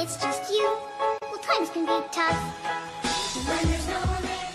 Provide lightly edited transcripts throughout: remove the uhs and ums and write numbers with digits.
it's just you, well, times can be tough. When there's no one there.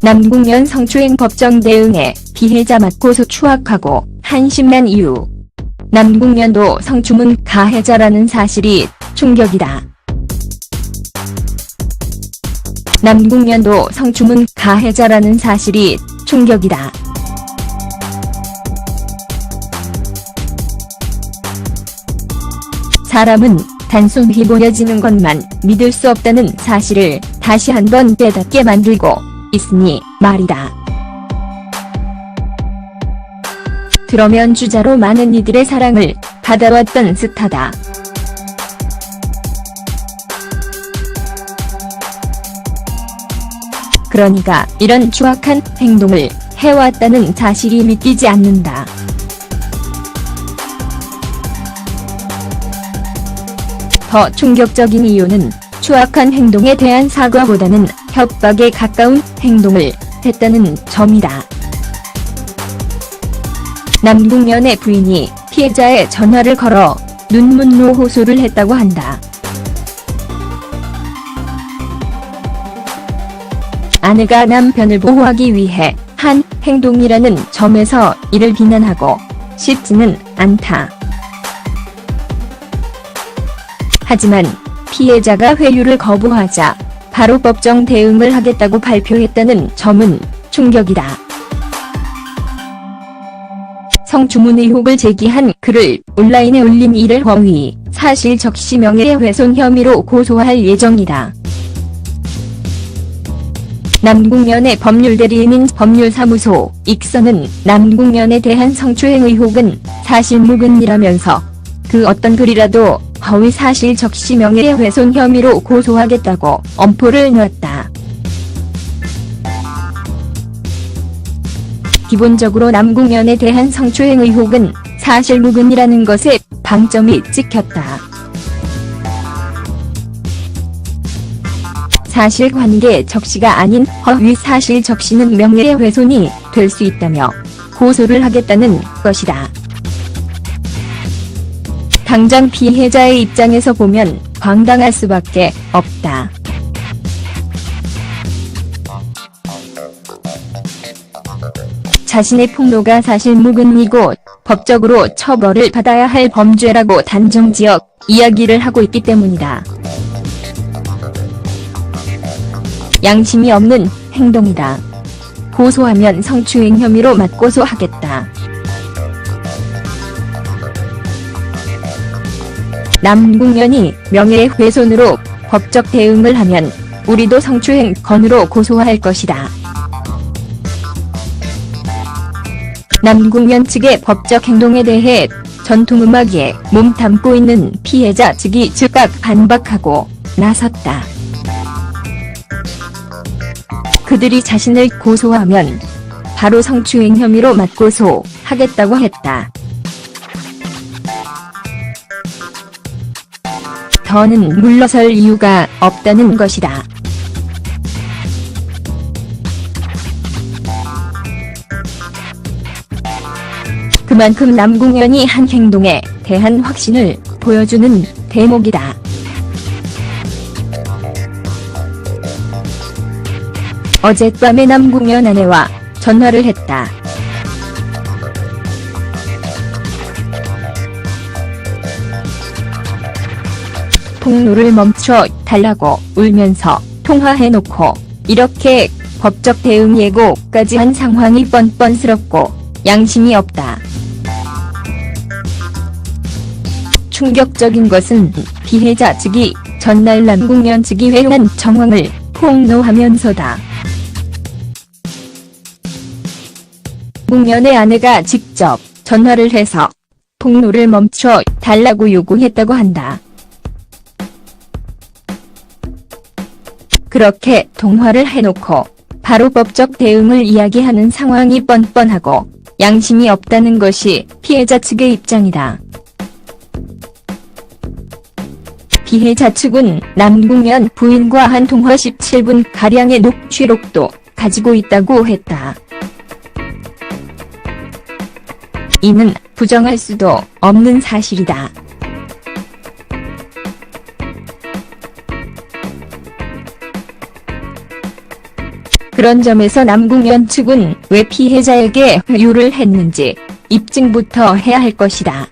남궁연 성추행 법정 대응에 피해자 맞고소 추악하고 한심한 이유. 남궁연도 성추문 가해자라는 사실이 충격이다. 남궁연도 성추문 가해자라는 사실이 충격이다. 사람은 단순히 보여지는 것만 믿을 수 없다는 사실을 다시 한번 깨닫게 만들고 있으니 말이다. 그러면 주자로 많은 이들의 사랑을 받아왔던 스타다. 그러니까 이런 추악한 행동을 해왔다는 사실이 믿기지 않는다. 더 충격적인 이유는 추악한 행동에 대한 사과보다는 협박에 가까운 행동을 했다는 점이다. 남궁연의 부인이 피해자의 전화를 걸어 눈문로 호소를 했다고 한다. 아내가 남편을 보호하기 위해 한 행동이라는 점에서 이를 비난하고 싶지는 않다. 하지만 피해자가 회유를 거부하자 바로 법정 대응을 하겠다고 발표했다는 점은 충격이다. 성추문 의혹을 제기한 글을 온라인에 올린 이를 허위, 사실 적시 명예훼손 혐의로 고소할 예정이다. 남궁연의 법률대리인인 법률사무소 익선은 남궁연에 대한 성추행 의혹은 사실무근이라면서 그 어떤 글이라도 허위 사실 적시 명예훼손 혐의로 고소하겠다고 엄포를 놨다. 기본적으로 남궁연에 대한 성추행 의혹은 사실무근이라는 것에 방점이 찍혔다. 사실관계 적시가 아닌 허위 사실 적시는 명예훼손이 될 수 있다며 고소를 하겠다는 것이다. 당장 피해자의 입장에서 보면 황당할 수밖에 없다. 자신의 폭로가 사실무근이고 법적으로 처벌을 받아야 할 범죄라고 단정지어 이야기를 하고 있기 때문이다. 양심이 없는 행동이다. 고소하면 성추행 혐의로 맞고소하겠다. 남궁연이 명예훼손으로 법적 대응을 하면 우리도 성추행 건으로 고소할 것이다. 남궁연 측의 법적 행동에 대해 전통음악에 몸담고 있는 피해자 측이 즉각 반박하고 나섰다. 그들이 자신을 고소하면 바로 성추행 혐의로 맞고소하겠다고 했다. 더는 물러설 이유가 없다는 것이다. 그만큼 남궁연이 한 행동에 대한 확신을 보여주는 대목이다. 어젯밤에 남궁연 아내와 전화를 했다. 폭로를 멈춰 달라고 울면서 통화해놓고 이렇게 법적 대응 예고까지 한 상황이 뻔뻔스럽고 양심이 없다. 충격적인 것은 피해자 측이 전날 남궁연 측이 회유한 정황을 폭로하면서다. 남궁연의 아내가 직접 전화를 해서 폭로를 멈춰 달라고 요구했다고 한다. 그렇게 통화를 해놓고 바로 법적 대응을 이야기하는 상황이 뻔뻔하고 양심이 없다는 것이 피해자 측의 입장이다. 피해자 측은 남궁연 부인과 한 통화 17분가량의 녹취록도 가지고 있다고 했다. 이는 부정할 수도 없는 사실이다. 그런 점에서 남궁연 측은 왜 피해자에게 회유를 했는지 입증부터 해야 할 것이다.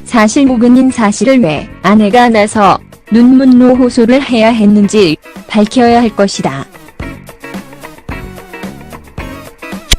사실 무근인 사실을 왜 아내가 나서 눈문로 호소를 해야 했는지 밝혀야 할 것이다.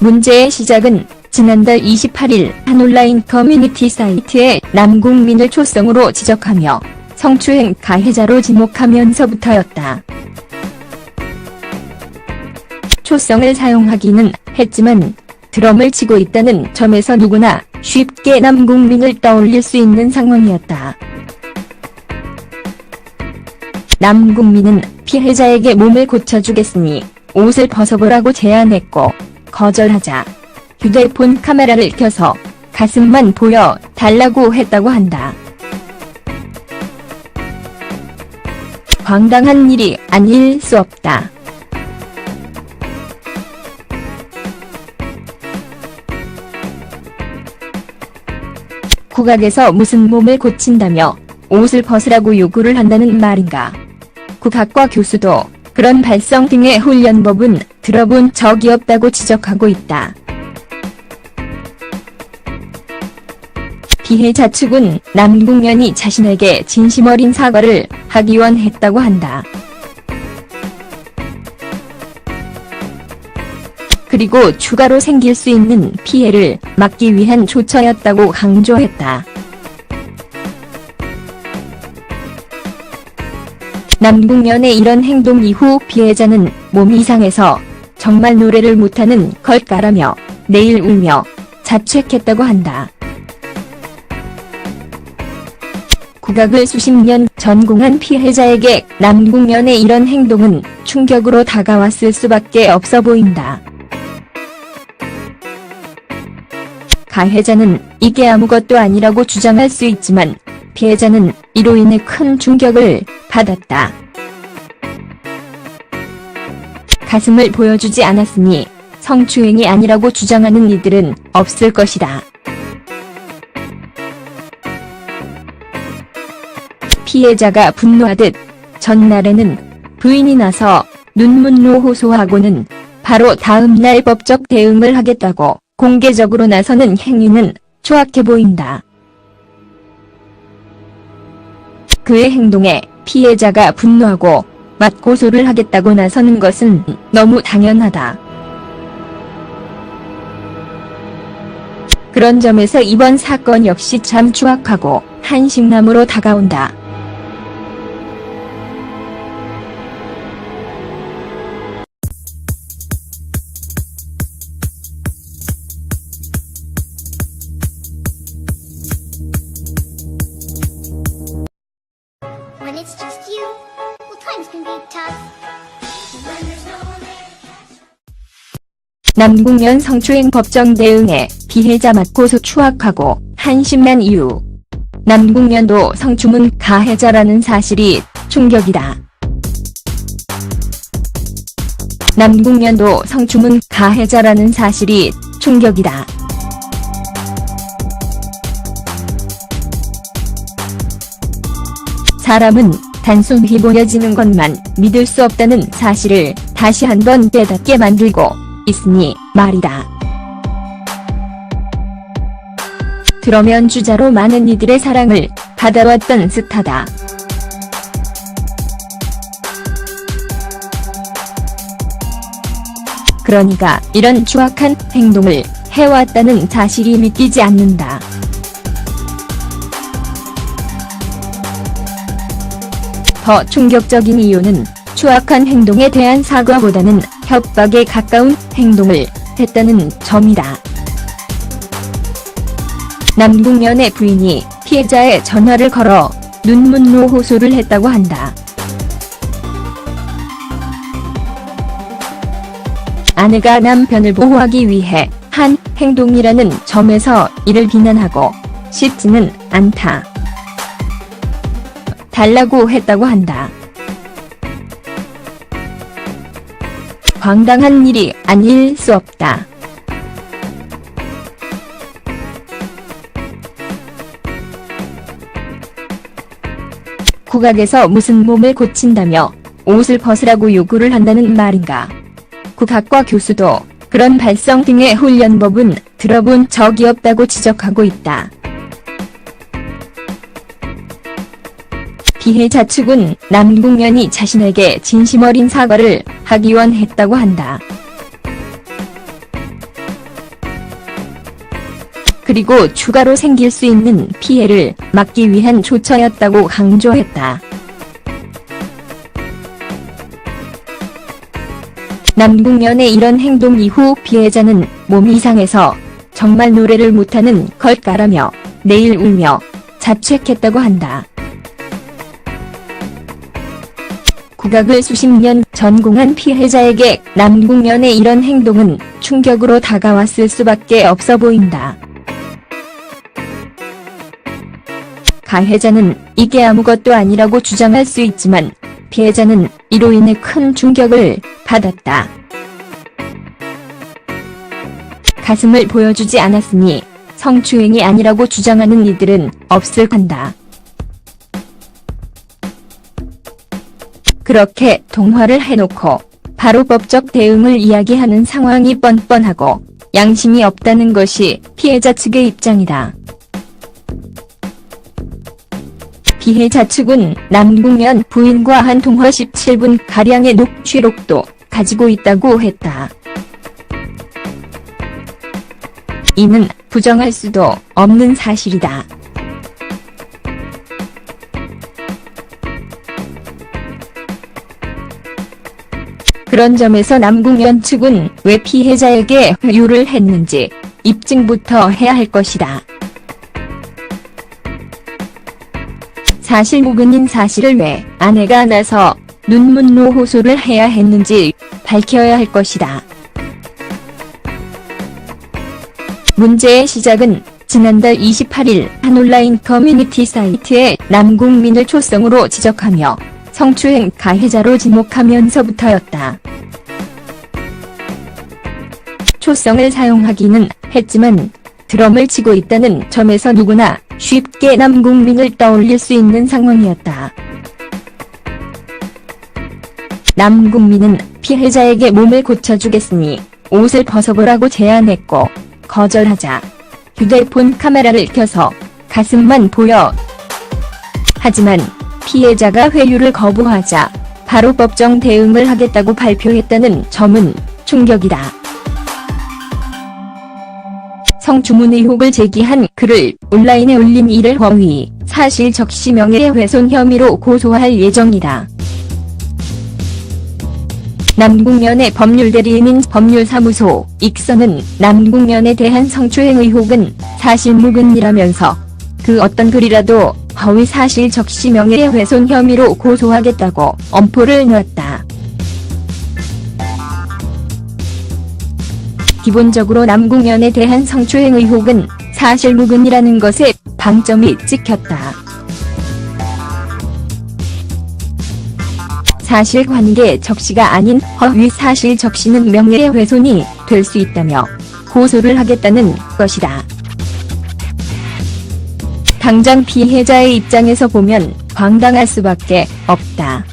문제의 시작은 지난달 28일 한 온라인 커뮤니티 사이트에 남궁민을 초성으로 지적하며 성추행 가해자로 지목하면서부터였다. 초성을 사용하기는 했지만 드럼을 치고 있다는 점에서 누구나 쉽게 남궁민을 떠올릴 수 있는 상황이었다. 남궁민은 피해자에게 몸을 고쳐주겠으니 옷을 벗어보라고 제안했고 거절하자 휴대폰 카메라를 켜서 가슴만 보여 달라고 했다고 한다. 황당한 일이 아닐 수 없다. 국악에서 무슨 몸을 고친다며 옷을 벗으라고 요구를 한다는 말인가. 국악과 교수도 그런 발성 등의 훈련법은 들어본 적이 없다고 지적하고 있다. 피해자 측은 남궁연이 자신에게 진심 어린 사과를 하기 원했다고 한다. 그리고 추가로 생길 수 있는 피해를 막기 위한 조처였다고 강조했다. 남궁연의 이런 행동 이후 피해자는 몸이 이상해서 정말 노래를 못하는 걸까라며 내일 울며 자책했다고 한다. 국악을 수십 년 전공한 피해자에게 남궁연의 이런 행동은 충격으로 다가왔을 수밖에 없어 보인다. 가해자는 이게 아무것도 아니라고 주장할 수 있지만 피해자는 이로 인해 큰 충격을 받았다. 가슴을 보여주지 않았으니 성추행이 아니라고 주장하는 이들은 없을 것이다. 피해자가 분노하듯 전날에는 부인이 나서 눈문로 호소하고는 바로 다음날 법적 대응을 하겠다고 공개적으로 나서는 행위는 추악해 보인다. 그의 행동에 피해자가 분노하고 맞고소를 하겠다고 나서는 것은 너무 당연하다. 그런 점에서 이번 사건 역시 참 추악하고 한심함으로 다가온다. When it's just you, well, times can be tough. When there's no one there to catch. 남궁연 성추행 법정 대응에 피해자 맞고소 추악하고 한심한 이유. 남궁연도 성추문 가해자라는 사실이 충격이다. 남궁연도 성추문 가해자라는 사실이 충격이다. 사람은 단순히 보여지는 것만 믿을 수 없다는 사실을 다시 한번 깨닫게 만들고 있으니 말이다. 드럼 주자로 많은 이들의 사랑을 받아왔던 스타다. 그러니까 이런 추악한 행동을 해왔다는 사실이 믿기지 않는다. 더 충격적인 이유는 추악한 행동에 대한 사과보다는 협박에 가까운 행동을 했다는 점이다. 남궁연의 부인이 피해자에 전화를 걸어 눈문로 호소를 했다고 한다. 아내가 남편을 보호하기 위해 한 행동이라는 점에서 이를 비난하고 싶지는 않다. 달라고 했다고 한다. 황당한 일이 아닐 수 없다. 국악에서 무슨 몸을 고친다며 옷을 벗으라고 요구를 한다는 말인가. 국학과 교수도 그런 발성 등의 훈련법은 들어본 적이 없다고 지적하고 있다. 피해자 측은 남궁면이 자신에게 진심 어린 사과를 하기 원했다고 한다. 그리고 추가로 생길 수 있는 피해를 막기 위한 조처였다고 강조했다. 남궁면의 이런 행동 이후 피해자는 몸이 이상해서 정말 노래를 못하는 걸까라며 내일 울며 자책했다고 한다. 국악을 수십 년 전공한 피해자에게 남궁면의 이런 행동은 충격으로 다가왔을 수밖에 없어 보인다. 가해자는 이게 아무것도 아니라고 주장할 수 있지만 피해자는 이로 인해 큰 충격을 받았다. 가슴을 보여주지 않았으니 성추행이 아니라고 주장하는 이들은 없을 한다. 그렇게 통화를 해놓고 바로 법적 대응을 이야기하는 상황이 뻔뻔하고 양심이 없다는 것이 피해자 측의 입장이다. 피해자 측은 남궁면 부인과 한 통화 17분가량의 녹취록도 가지고 있다고 했다. 이는 부정할 수도 없는 사실이다. 그런 점에서 남궁면 측은 왜 피해자에게 회유를 했는지 입증부터 해야 할 것이다. 사실무근인 사실을 왜 아내가 나서 눈문로 호소를 해야 했는지 밝혀야 할 것이다. 문제의 시작은 지난달 28일 한 온라인 커뮤니티 사이트에 남궁민을 초성으로 지적하며 성추행 가해자로 지목하면서부터였다. 초성을 사용하기는 했지만 드럼을 치고 있다는 점에서 누구나 쉽게 남궁민을 떠올릴 수 있는 상황이었다. 남궁민은 피해자에게 몸을 고쳐주겠으니 옷을 벗어보라고 제안했고 거절하자 휴대폰 카메라를 켜서 가슴만 보여. 하지만 피해자가 회유를 거부하자 바로 법정 대응을 하겠다고 발표했다는 점은 충격이다. 성추문 의혹을 제기한 글을 온라인에 올린 이를 허위, 사실 적시 명예훼손 혐의로 고소할 예정이다. 남궁면의 법률대리인인 법률사무소 익선은 남궁면에 대한 성추행 의혹은 사실무근이라면서 그 어떤 글이라도 허위 사실 적시 명예훼손 혐의로 고소하겠다고 엄포를 놨다. 기본적으로 남궁면에 대한 성추행 의혹은 사실무근이라는 것에 방점이 찍혔다. 사실관계 적시가 아닌 허위 사실 적시는 명예훼손이 될 수 있다며 고소를 하겠다는 것이다. 당장 피해자의 입장에서 보면 황당할 수밖에 없다.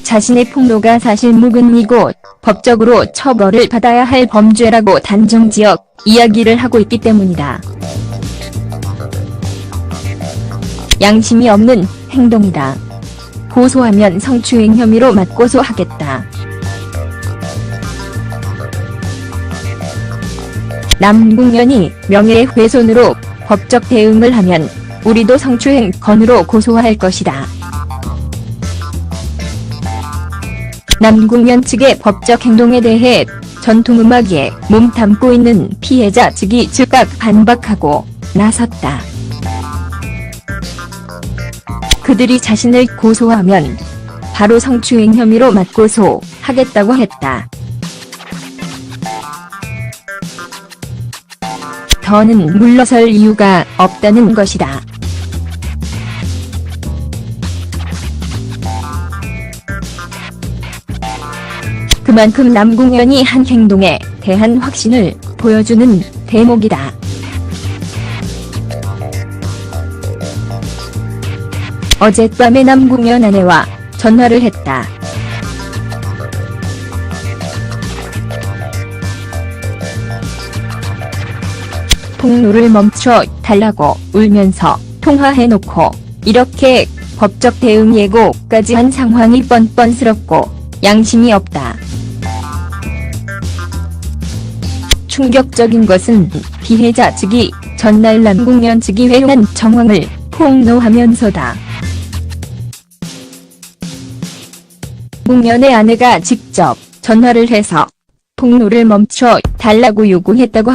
자신의 폭로가 사실무근이고 법적으로 처벌을 받아야 할 범죄라고 단정지어 이야기를 하고 있기 때문이다. 양심이 없는 행동이다. 고소하면 성추행 혐의로 맞고소하겠다. 남궁면이 명예훼손으로 법적 대응을 하면 우리도 성추행 건으로 고소할 것이다. 남궁면 측의 법적 행동에 대해 전통음악에 몸담고 있는 피해자 측이 즉각 반박하고 나섰다. 그들이 자신을 고소하면 바로 성추행 혐의로 맞고소하겠다고 했다. 더는 물러설 이유가 없다는 것이다. 그만큼 남궁면이 한 행동에 대한 확신을 보여주는 대목이다. 어젯밤에 남궁현 아내와 전화를 했다. 폭로를 멈춰 달라고 울면서 통화해놓고 이렇게 법적 대응 예고까지 한 상황이 뻔뻔스럽고 양심이 없다. 충격적인 것은 피해자 측이 전날 남궁현 측이 회유한 정황을 폭로하면서다. 남궁현의 아내가 직접 전화를 해서 폭로를 멈춰 달라고 요구했다고